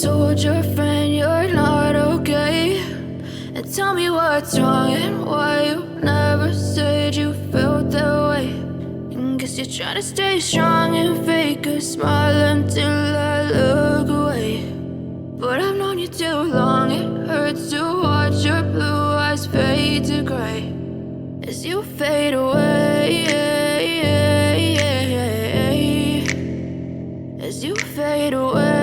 told your friend you're not okay, and tell me what's wrong and why you never said you felt that way. And guess you're trying to stay strong and fake a smile until I look away. But I've known you too long, it hurts to watch your blue eyes fade to gray as you fade away, as you fade away.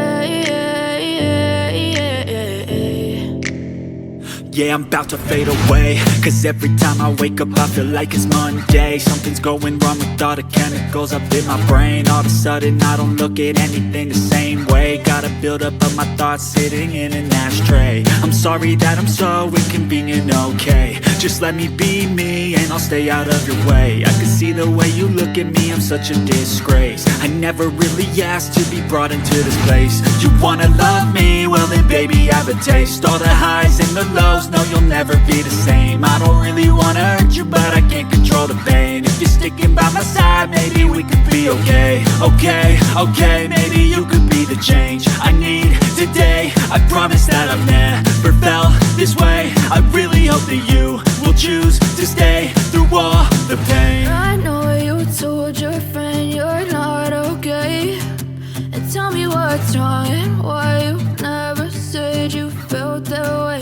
Yeah, I'm about to fade away, cause every time I wake up I feel like it's Monday. Something's going wrong with all the chemicals up in my brain. All of a sudden I don't look at anything the same way. Got a buildup of my thoughts sitting in an ashtray. I'm sorry that I'm so inconvenient, okay. Just let me be me and I'll stay out of your way. I can see the way you look at me, I'm such a disgrace. I never really asked to be brought into this place. You wanna love me? Well then baby, have a taste. All the highs and the lows, no, you'll never be the same. I don't really wanna hurt you, but I can't control the pain. If you're sticking by my side, maybe we could be okay. Okay, maybe you could be the change I need today. I promise that I've never felt this way. I really hope that you will choose to stay through all the pain. I know you told your friend you're not okay, and tell me what's wrong and why you never said you felt that way.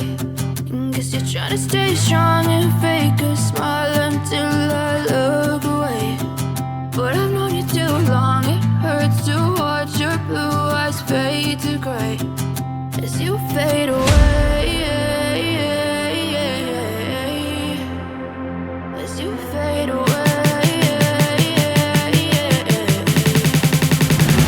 And guess you're trying to stay strong and fake a smile until I look away. But I've known you too long, it hurts to watch your blue eyes fade to gray as you fade away.